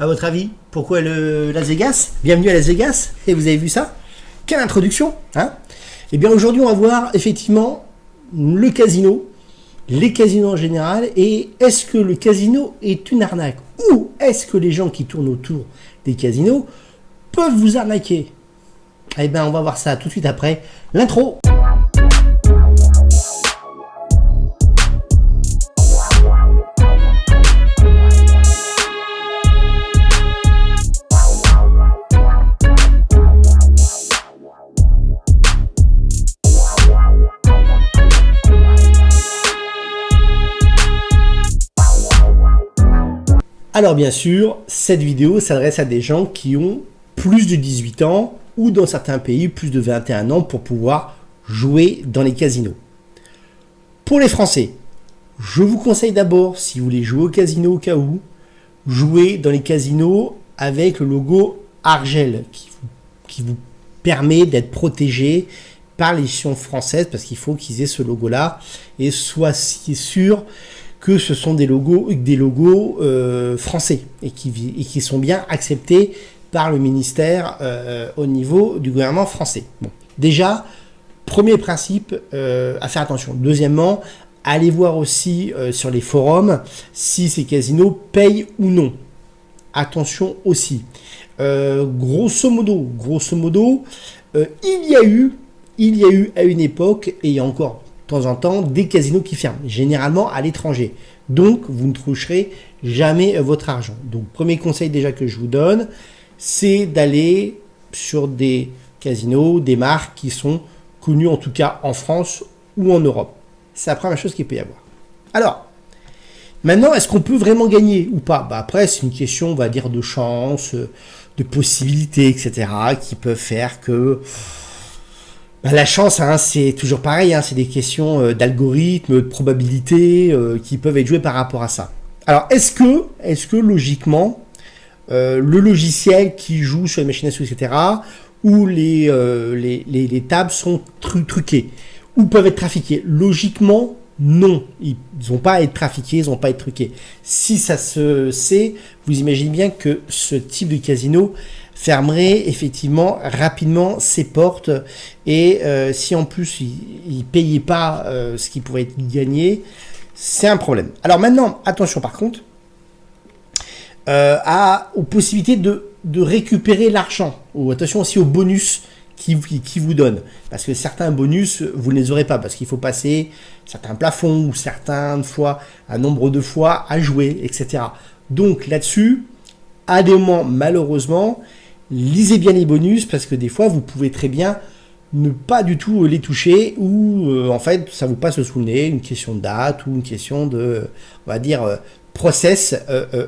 à votre avis? Pourquoi Las Vegas? Bienvenue à Las Vegas. Et vous avez vu ça? Quelle introduction, hein? Eh bien, aujourd'hui, on va voir effectivement le casino, les casinos en général, et est-ce que le casino est une arnaque? Ou est-ce que les gens qui tournent autour des casinos peuvent vous arnaquer? Eh bien, on va voir ça tout de suite après l'intro. Alors bien sûr, cette vidéo s'adresse à des gens qui ont plus de 18 ans ou dans certains pays plus de 21 ans pour pouvoir jouer dans les casinos. Pour les Français, je vous conseille d'abord, si vous voulez jouer au casino au cas où, jouer dans les casinos avec le logo Argel qui vous permet d'être protégé par les législations françaises parce qu'il faut qu'ils aient ce logo-là et soient sûr que ce sont des logos français et qui sont bien acceptés par le ministère au niveau du gouvernement français. Bon, déjà, premier principe à faire attention. Deuxièmement, allez voir aussi sur les forums si ces casinos payent ou non. Attention aussi. Grosso modo, il y a eu à une époque, et il y a encore de temps en temps, des casinos qui ferment, généralement à l'étranger. Donc, vous ne toucherez jamais votre argent. Donc, premier conseil déjà que je vous donne, c'est d'aller sur des casinos, des marques qui sont connues en tout cas en France ou en Europe. C'est la première chose qu'il peut y avoir. Alors, maintenant, est-ce qu'on peut vraiment gagner ou pas? Après, c'est une question, on va dire, de chance, de possibilités, etc., qui peuvent faire que la chance, hein, c'est toujours pareil, hein, c'est des questions d'algorithme, de probabilité qui peuvent être jouées par rapport à ça. Alors, est-ce que logiquement, le logiciel qui joue sur les machines à sous, etc., ou les tables sont truquées, ou peuvent être trafiquées? Logiquement, non. Ils n'ont pas à être trafiqués, ils n'ont pas à être truqués. Si ça se sait, vous imaginez bien que ce type de casino fermerait effectivement rapidement ses portes et si en plus il ne payait pas ce qui pourrait être gagné, c'est un problème. Alors maintenant, attention par contre aux possibilités de récupérer l'argent, ou attention aussi aux bonus qui vous donnent, parce que certains bonus vous ne les aurez pas, parce qu'il faut passer certains plafonds ou certaines fois un nombre de fois à jouer, etc. Donc là-dessus, à des moments malheureusement, lisez bien les bonus parce que des fois vous pouvez très bien ne pas du tout les toucher ou en fait ça vous passe sous le nez, une question de date ou une question de, on va dire, process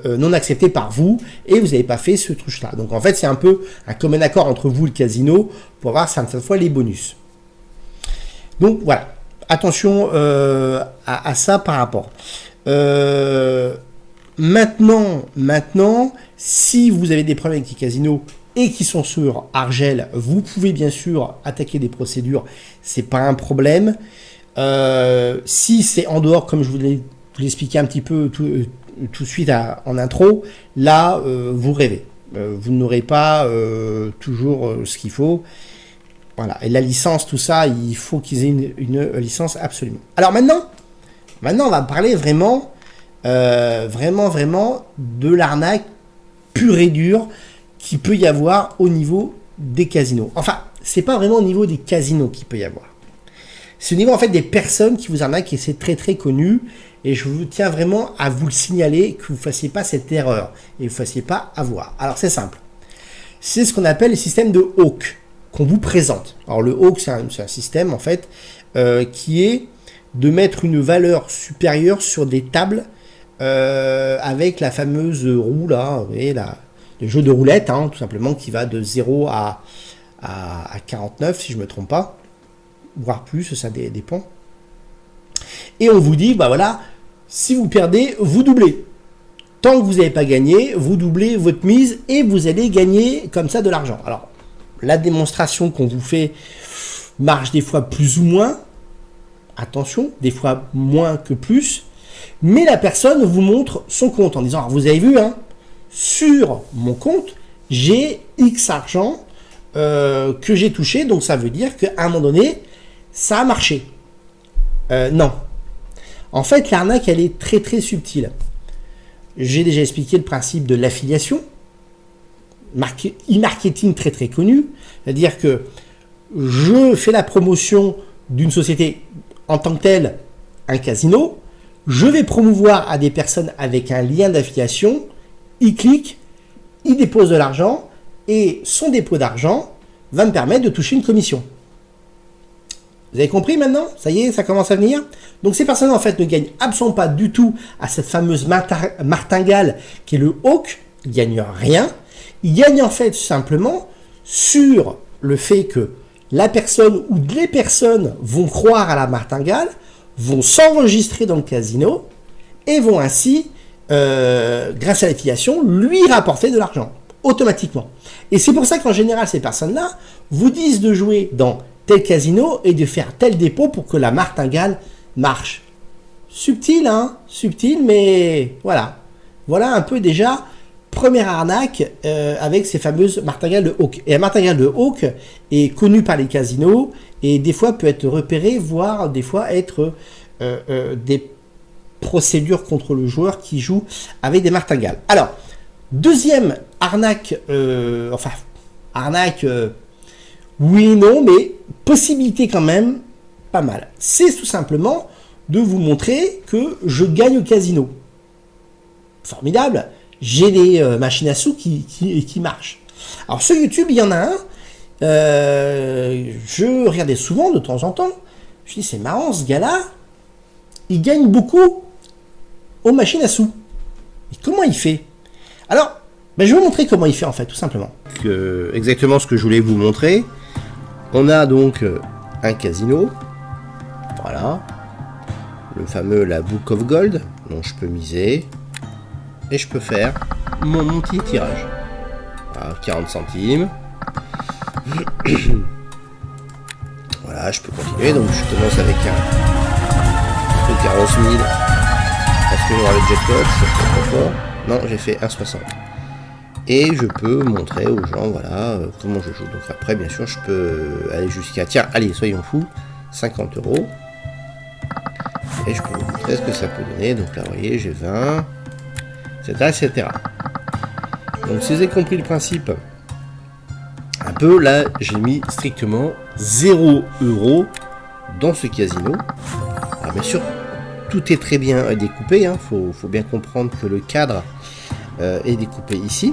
non accepté par vous et vous n'avez pas fait ce truc-là. Donc en fait c'est un peu un commun accord entre vous et le casino pour voir certaines fois les bonus. Donc voilà, attention à ça par rapport. Maintenant, si vous avez des problèmes avec les casinos et qui sont sur Argel, vous pouvez bien sûr attaquer des procédures, c'est pas un problème. Si c'est en dehors, comme je vous l'ai expliqué un petit peu tout de suite en intro, là vous rêvez. Vous n'aurez pas toujours ce qu'il faut. Voilà. Et la licence, tout ça, il faut qu'ils aient une licence absolument. Alors maintenant, on va parler vraiment de l'arnaque pure et dure qui peut y avoir au niveau des casinos. Enfin, c'est pas vraiment au niveau des casinos qu'il peut y avoir. C'est au niveau en fait des personnes qui vous arnaquent et c'est très très connu. Et je vous tiens vraiment à vous le signaler que vous ne fassiez pas cette erreur et vous ne fassiez pas avoir. Alors c'est simple. C'est ce qu'on appelle le système de Hawk qu'on vous présente. Alors le Hawk c'est un système en fait qui est de mettre une valeur supérieure sur des tables avec la fameuse roue là, vous voyez, le jeu de roulette, hein, tout simplement, qui va de 0 à 49, si je ne me trompe pas, voire plus, ça dépend. Et on vous dit, bah voilà, si vous perdez, vous doublez. Tant que vous n'avez pas gagné, vous doublez votre mise et vous allez gagner comme ça de l'argent. Alors, la démonstration qu'on vous fait marche des fois plus ou moins. Attention, des fois moins que plus. Mais la personne vous montre son compte en disant, alors vous avez vu, hein, sur mon compte, j'ai X argent que j'ai touché, donc ça veut dire qu'à un moment donné, ça a marché. Non. En fait, l'arnaque, elle est très très subtile. J'ai déjà expliqué le principe de l'affiliation, e-marketing très très connu, c'est-à-dire que je fais la promotion d'une société en tant que telle, un casino, je vais promouvoir à des personnes avec un lien d'affiliation, ils cliquent, ils déposent de l'argent, et son dépôt d'argent va me permettre de toucher une commission. Vous avez compris maintenant? Ça y est, ça commence à venir. Donc ces personnes en fait ne gagnent absolument pas du tout à cette fameuse martingale qui est le hawk, ils ne gagnent rien. Ils gagnent en fait simplement sur le fait que la personne ou les personnes vont croire à la martingale, vont s'enregistrer dans le casino et vont ainsi, grâce à l'affiliation, lui rapporter de l'argent automatiquement. Et c'est pour ça qu'en général, ces personnes-là vous disent de jouer dans tel casino et de faire tel dépôt pour que la martingale marche. Subtil, hein? Subtil, mais voilà. Voilà un peu déjà première arnaque avec ces fameuses martingales de hawk. Et la martingale de hawk est connue par les casinos et des fois peut être repérée, voire des fois être des procédures contre le joueur qui joue avec des martingales. Alors, deuxième arnaque, arnaque, oui et non, mais possibilité quand même pas mal. C'est tout simplement de vous montrer que je gagne au casino. Formidable. J'ai des machines à sous qui marchent. Alors sur YouTube, il y en a un. Je regardais souvent de temps en temps. Je dis c'est marrant, ce gars-là, il gagne beaucoup aux machines à sous. Et comment il fait? Alors, je vais vous montrer comment il fait en fait, tout simplement. Exactement ce que je voulais vous montrer. On a donc un casino. Voilà. Le fameux la Book of Gold. Donc je peux miser. Et je peux faire mon petit tirage. Voilà, 40 centimes. Voilà, je peux continuer. Donc je commence avec un truc à 11 000. Parce que j'aurai le jackpot, ça fait trop fort. Non, j'ai fait 1,60. Et je peux montrer aux gens, voilà, comment je joue. Donc après, bien sûr, je peux aller jusqu'à, tiens, allez, soyons fous, 50 €. Et je peux vous montrer ce que ça peut donner. Donc là, vous voyez, j'ai 20, etc. Donc si vous avez compris le principe, un peu, là, j'ai mis strictement 0 € dans ce casino. Alors bien sûr, tout est très bien découpé, hein. Faut bien comprendre que le cadre est découpé ici.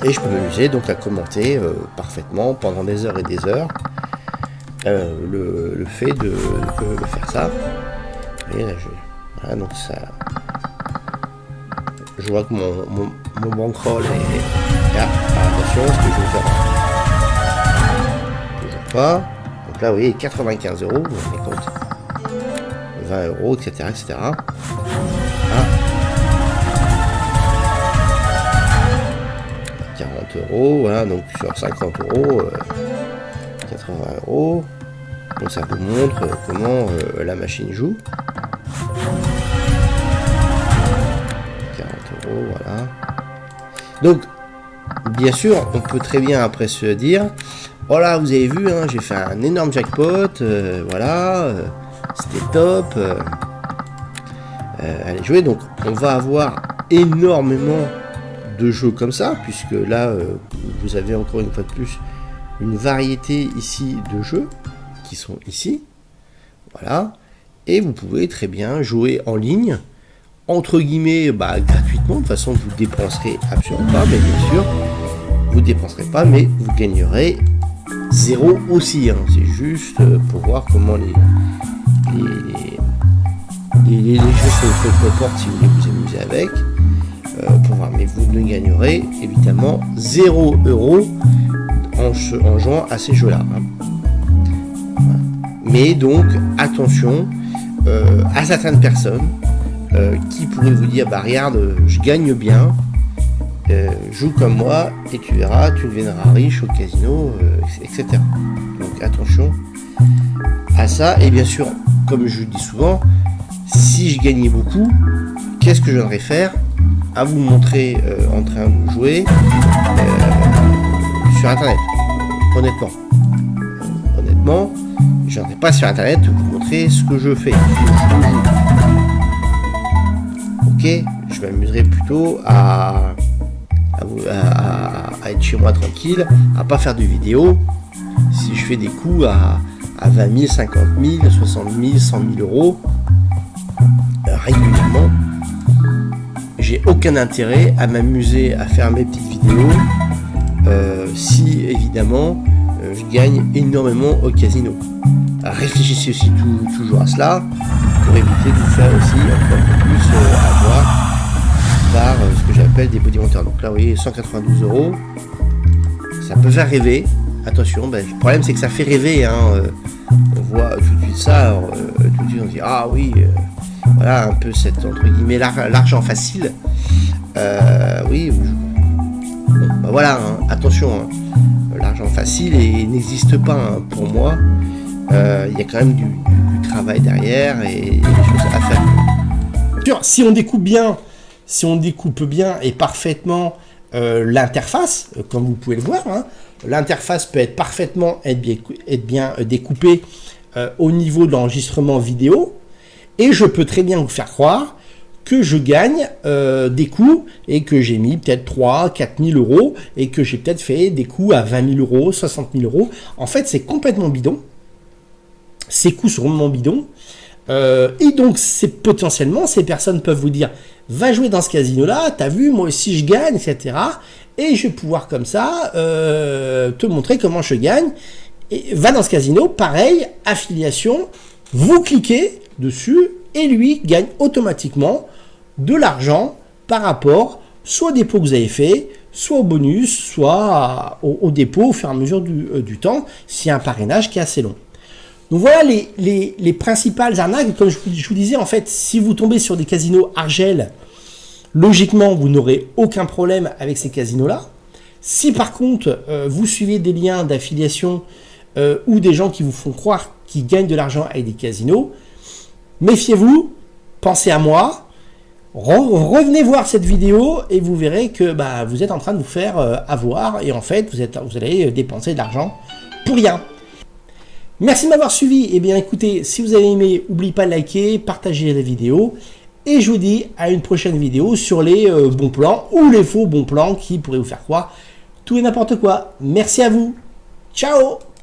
Et je peux m'amuser donc à commenter parfaitement pendant des heures et des heures le fait de faire ça. Et là, voilà, donc ça, je vois que mon bankroll est là. Attention, ce que je vais faire. Toujours pas. Donc là, vous voyez, 95 €, vous vous rendez compte. 20 €, etc. Ah. 40 €, voilà, donc sur 50 €, 80 €. Donc ça vous montre comment la machine joue. 40 €, voilà. Donc, bien sûr, on peut très bien après se dire, voilà, vous avez vu, hein, j'ai fait un énorme jackpot, voilà, c'était top. Allez jouer, donc on va avoir énormément de jeux comme ça, puisque là vous avez encore une fois de plus une variété ici de jeux qui sont ici, voilà, et vous pouvez très bien jouer en ligne, entre guillemets, gratuitement, de toute façon vous dépenserez absolument pas, mais bien sûr vous dépenserez pas, mais vous gagnerez 0 aussi, hein. C'est juste pour voir comment les jeux se comportent si vous voulez vous amuser avec. Pour voir, mais vous ne gagnerez évidemment 0 € en jouant à ces jeux-là. Hein. Voilà. Mais donc, attention à certaines personnes qui pourraient vous dire, regarde, je gagne bien, joue comme moi et tu verras, tu deviendras riche au casino, etc. Donc attention à ça. Et bien sûr, comme je dis souvent, si je gagnais beaucoup, qu'est-ce que je devrais faire? à vous montrer en train de jouer sur internet. Honnêtement, je n'en ai pas sur internet vous montrer ce que je fais. Ok, je m'amuserai plutôt à être chez moi tranquille, à pas faire de vidéos. Si je fais des coups à 20 000, 50 000, 60 000, 100 000 euros régulièrement, j'ai aucun intérêt à m'amuser à faire mes petites vidéos si évidemment je gagne énormément au casino. Alors, réfléchissez aussi toujours à cela pour éviter de vous faire aussi un peu plus avoir par ce que j'appelle des body monteurs. Donc là vous voyez 192 €, ça peut faire rêver, attention, le problème c'est que ça fait rêver, hein. On voit tout de suite ça, alors, tout de suite on se dit ah oui, voilà un peu cette entre guillemets l'argent facile, oui, bon, voilà, hein, attention, hein, l'argent facile n'existe pas, hein, pour moi, il y a quand même du travail derrière et des choses à faire. Si on découpe bien et parfaitement l'interface, comme vous pouvez le voir, hein, l'interface peut être parfaitement bien découpée au niveau de l'enregistrement vidéo, et je peux très bien vous faire croire que je gagne des coups et que j'ai mis peut-être 3 4 000 € et que j'ai peut-être fait des coups à 20 000 €, 60 000 €. En fait, c'est complètement bidon. Ces coups sont vraiment bidons. Et donc, potentiellement, ces personnes peuvent vous dire « Va jouer dans ce casino-là, t'as vu, moi aussi je gagne, etc. » Et je vais pouvoir comme ça te montrer comment je gagne. Et va dans ce casino, pareil, affiliation, vous cliquez dessus et lui gagne automatiquement de l'argent par rapport soit au dépôt que vous avez fait, soit au bonus, soit au dépôt au fur et à mesure du temps, s'il y a un parrainage qui est assez long. Donc voilà les principales arnaques. Comme je vous disais, en fait, si vous tombez sur des casinos Argel, logiquement, vous n'aurez aucun problème avec ces casinos-là. Si par contre, vous suivez des liens d'affiliation ou des gens qui vous font croire qu'ils gagnent de l'argent avec des casinos, méfiez-vous, pensez à moi, revenez voir cette vidéo et vous verrez que vous êtes en train de vous faire avoir et en fait, vous allez dépenser de l'argent pour rien. Merci de m'avoir suivi. Eh bien, écoutez, si vous avez aimé, n'oubliez pas de liker, partager la vidéo. Et je vous dis à une prochaine vidéo sur les bons plans ou les faux bons plans qui pourraient vous faire croire tout et n'importe quoi. Merci à vous. Ciao!